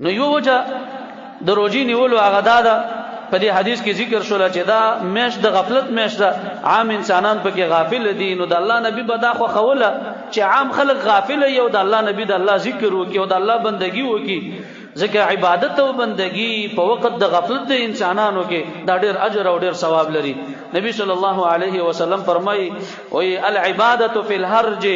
نو یو وجه د روزي نیولو هغه دا په دې حدیث کې ذکر شول چې دا میش د غفلت میش ده، عام انسانان پکې غافل دي. نو د الله نبی بدا خو خوله چې عام خلک غافل یو د الله نبی د الله ذکر وکي او د الله بندگی وکي، ځکه عبادت او بندگی په وخت د غفلت د انسانانو کې دا ډېر اجر او ډېر ثواب لري. نبی صلی الله علیه وسلم فرمایي وی العبادت فی الحرج،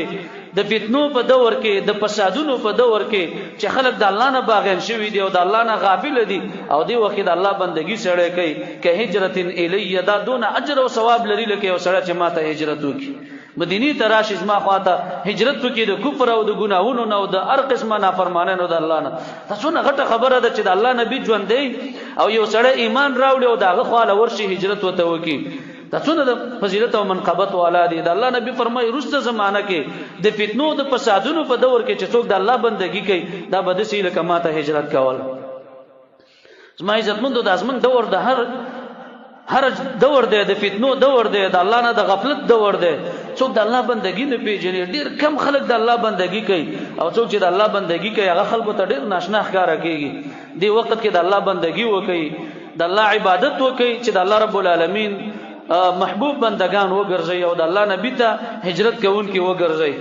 د فتنو په دور کې د فسادونو په دور کې چې خلک د الله نه باغین شوي دي او د الله نه غافل دي او دی وخت د الله بندگی سره کوي که هجرت الی، دا دون اجر او ثواب لري لکه یو سره چې ماته هجرت وکي مدینی تراشی زما خواته هجرت وکي د کفر او د ګناہونو نه او د هر قسمه نافرمانه د الله نه. تاسو نه غټه خبره ده چې د الله نبی ژوند دی او یو سره ایمان راوړي او دغه خواله ورشي هجرت وته وکي. تاسو نه د فضیلت او منقبت والا دي. د الله نبی فرمایي رسته زمانہ کې د فتنو د فسادونو په دور کې چې څوک د الله بندگی کوي دا بد سي لکه ماته هجرت کول. زما عزتمندو د ازمن دور د هر دور دی د فتنو دور دی، د الله نه د غفلت دور دی. څوک د الله بندگی نه پیژني، ډیر کم خلک د الله بندگی کوي او څوک چې د الله بندگی کوي هغه خلکو ته ډیر ناشنا ښکارا کیږي. دی وخت کې د الله بندگی وکړي، د الله عبادت وکړي چې د الله رب العالمین محبوب بندگان وګرځي او د الله نبی ته هجرت کوونکي وګرځي.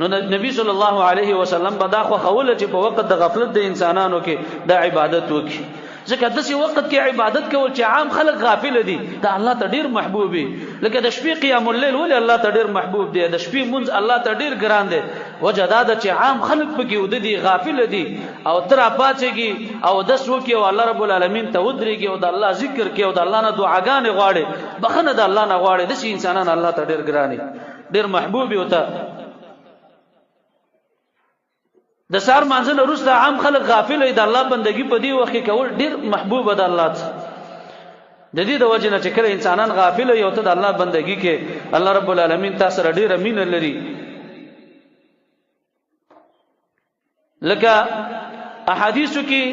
نو نبی صلی الله علیه وسلم په دا خو خوله چې په وخت د غفلت د انسانانو کې د عبادت وکړي، ځکه داسې وخت کې عبادت کول چې عام خلک غافل دي دا الله ته ډیر محبوب دي. لکه د شپې قیام الليل ولې الله ته ډیر محبوب دی، د شپې منځ الله ته ډیر ګران دی. وجه دا ده چې عام خلک پکې ودی غافل دي او تر اپاتېږي او د سوکي او الله رب العالمین ته ودرېږي او د الله ذکر کوي او د الله نه دعاګانې غواړي، بخنه د الله نه غواړي. د انسانان الله ته ډیر ګران دي، ډیر محبوب وي. د سار مانځنه وروسته عام خلک غافل دي، د الله بندگی په دی وخت کې کول ډیر محبوب ده الله ته. د دې د وجه نه چې کله انسانان غافل یو ته د الله بندگی کې الله رب العالمین تاسو سره ډیر مینه لري. لکه احادیثو کې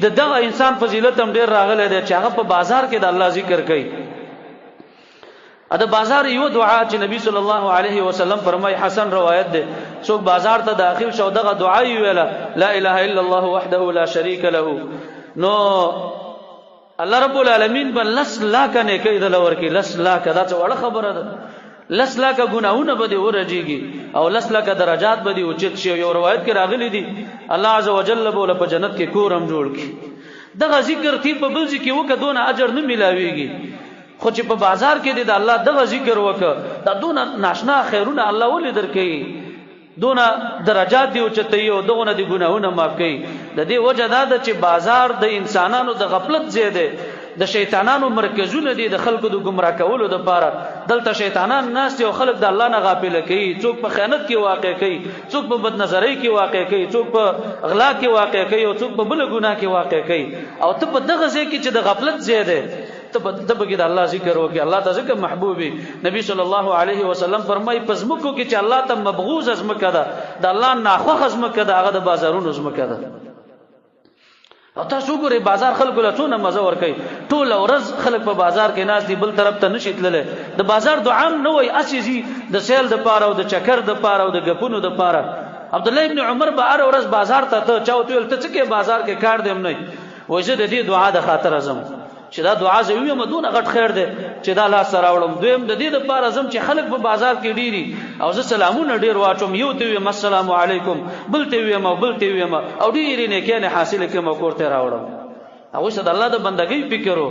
د دغه انسان فضیلت هم ډیر راغلی دی چې هغه په بازار کې د الله ذکر کوي. دا بازار یو دعا چې نبی صلی الله علیه وسلم فرمای حسن روایت ده، څوک بازار ته داخل شو دغه دعا ویله لا اله الا الله وحده لا شریک له، نو الله رب العالمین بل لس لاک نه کوي د لور کې لس لاک. دا څه وړه خبره ده، لس لاک ګناهونه به دي ورجیږي او لس لاک درجات به دي اوچت شي. یو روایت کې راغلی دي الله عز وجل بوله په جنت کې کورم جوړ کړي. دغه ذکر تی په بل ځکه وکړه دونه اجر نه ملاويږي، خو چې په بازار کې د الله دغه ذکر وکړه دا دونه ناشنا خیرونه الله ولې درکې، دونه درجات دی او چته یو دغه د ګناهونه معاف کوي. د دې وجه دا ده چې بازار د انسانانو د غفلت زیاده، د شیطانانو مرکزونه دي د خلکو د گمراه کولو لپاره. دلته شیطانان ناس او خلک د الله نه غافل کوي، څوک په خیانت کې واقع کوي، څوک په بد نظری کې واقع کوي، څوک په اغلا کې واقع کوي او څوک په بل ګناه کې واقع کوي. او ته په دغه ځای کې چې د غفلت زیاده ته بګید الله ذکر وکي، الله ته ذکر محبوبي. نبی صلی الله علیه وسلم فرمای پزمکو کې چې الله ته مبغوز ازمکه ده، د الله ناخوخ ازمکه ده، هغه د بازارونو ازمکه ده. او تاسو ګورئ بازار خلکو له څونه مزه ور کوي، ټول ورځ خلک په بازار کې ناس دي، بل طرف ته نشي تللی. د بازار دعا نه وای اساسي د سیل د پاره او د چکر د پاره او د غپونو د پاره. عبد الله ابن عمر به هر ورځ بازار ته چاوتل ته څه کې بازار کې کار دیم نه وایي. د دې دعا د خاطر اعظم چې دا دعا زوی مدون غټ خیر ده چې دا لاس سره وړم. دویم د دې لپاره اعظم چې خلک په بازار کې ډیری او زه سلامونه ډیر واچوم، یو ته ویم السلام علیکم، بل ته ویم او بل ته ویم او ډیرې نه کې نه حاصل کوم او کوړته راوړم. او څه د الله د بندګۍ فکرو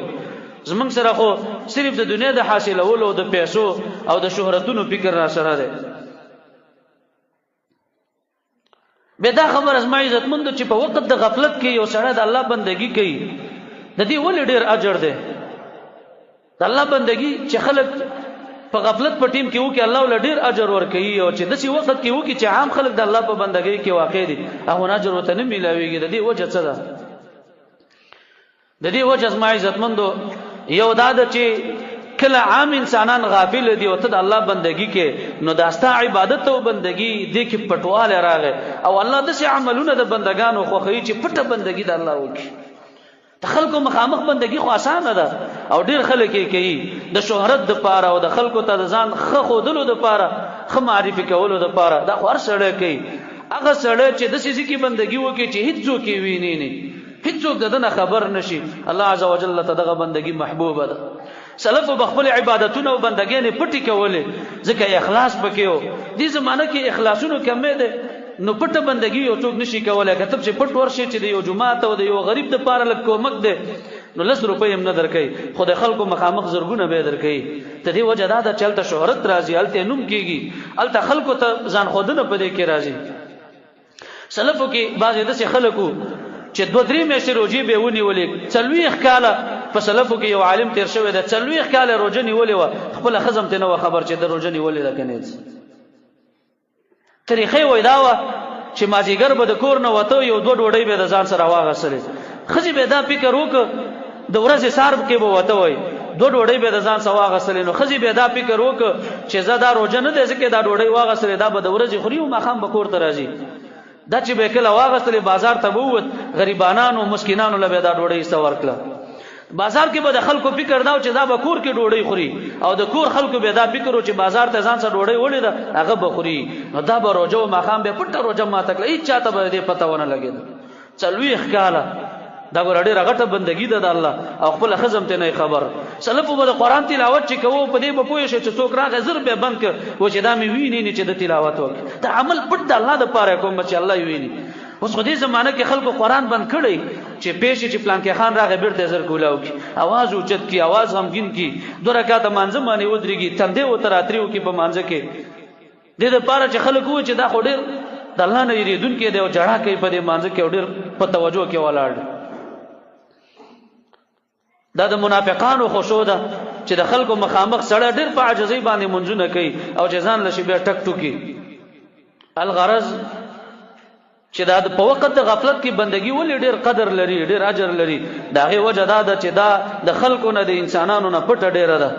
زمنګ سره خو صرف د دنیا د حاصلولو او د پیسو او د شهرتونو فکر را سره ده. به دا خبر از ما عزت مند چې په وخت د غفلت کې یو سره د الله بندګي کوي د دې ولې ډیر اجر ده. د الله بندګي چې خلک په غفلت په ټیم کې وو کې الله ول ډیر اجر ورکوي، او چې داسې وخت کې وو کې چې عام خلک د الله په بندګۍ کې واقع دي هغه اجر وته نه ملاويږي. د دې وجه څه ده؟ د دې وجه از ما عزت مندو یو دا ده چې کله عام انسانان غافل دي او ته د الله بندگی کې نو داستا عبادت او بندگی دې کې پټواله راغی او الله د سي عملونه د بندگانو خوخی چې پټه بندگی د الله وکي. د خلکو مخامخ بندگی خو اسانه ده او ډیر خلک یې کوي د شهرت د پاره او د خلکو ته ځان خو خودلو د پاره خو معرفي کولو د پاره، دا خو هر سړی کوي. هغه سړی چې د سې کې بندگی وکړي چې هیڅ څوک یې ویني نه، هیڅوک دنه خبر نشي، الله عز وجل ته دغه بندگی محبوبه ده. سلف بخپل عبادتونه او بندګۍ پټي کولې ځکه اخلاص پکې و. دې زمانه کې اخلاصونو کمې ده، نو پټه بندگی یو څوک نشي کولای. کتب چې پټ ورشي چې د یو جماعت او د یو غریب د پاره لک کومک ده، نو 10 روپۍ هم نه درکې، خو د خلکو مخامخ زرګونه به درکې. ته دې وجه دا د چلته شهرت راځي، الته نوم کیږي، الته خلکو ته ځان خودنه پدې کې راځي. سلفو کې بعضې داسې خلکو چې 2-3 میاشتې روجې به ونیولې، 40 کاله په سلفو کې یو عالم تیر شوی دی، 40 کاله روجه نیولې وه، خپله ښځه ته نه وه خبر چې د روجه نیولې ده که نه. طریقې وایي دا وه چې مازدیګر به د کور نه وته، یو 2 ډوډۍ به د ځان سره واغېستلې. ښځې به دا فکر وکړه د ورځې سهار کې به وته وایي 2 ډوډۍ به د ځان سره واغېستلې، نو ښځې به دا فکر وکړه چې زه دا روجه نه دی ځکه دا ډوډۍ واغېستلې، دا به د ورځې خوري او ماښام به کور ته راځي. دا چې به کله واغستلې بازار ته بوت، غریبانانو مسکینانو له به دا ډوډۍ ایسته ورکړه. بازار کې به د خلکو فکر دا چې دا به کور کې ډوډۍ خوري، او د کور خلکو به دا فکر چې بازار ته ځان سره ډوډۍ وړې ده هغه به خوري، نو دا به روجه او ماښام به پټه روجه ماته کړه، هېڅ چاته به دې پته ونه لګېده. 40 کاله دا ګوره ډېره غټه بندګي ده د الله، او خپله ښځه هم ته نه خبر. سلفو به د قرآن تلاوت چې کوو په دې به پوه شي چې څوک راغی زر به بند کړ و چې دا مې ویني نه چې د تلاوت وکړي. دا عمل پټ د الله دپاره کوم چې الله یې ویني. اوس خو دې زمانه کې خلکو قرآن بند کړی چې پېښې چې پلانکې خان راغی بېرته زر کولاو کړي، اواز اوچت کړي، اواز غمګین کړي، 2 رکعته مانځه باندې ودرېږي، تندې ورته راترېو کړي په مانځه کې. دې دپاره چې خلک ووایي چې دا خو ډېر د الله نه یېرېدونکی دی او جړا کوي په دې مانځه کې او ډېر په توجه کې ولاړ دی. دا د منافقانو خوشو ده چې د خلکو مخامخ سړی ډېر په عاجزۍ باندې منځونه کوي او چې ځان لشي بیا ټک ټوکي. الغرض چې دا په وخت د غفلت کې بندگی ولې ډېر قدر لري، ډېر اجر لري، د هغې وجه دا ده چې دا د خلکو نه د انسانانو نه پټه ډېره ده.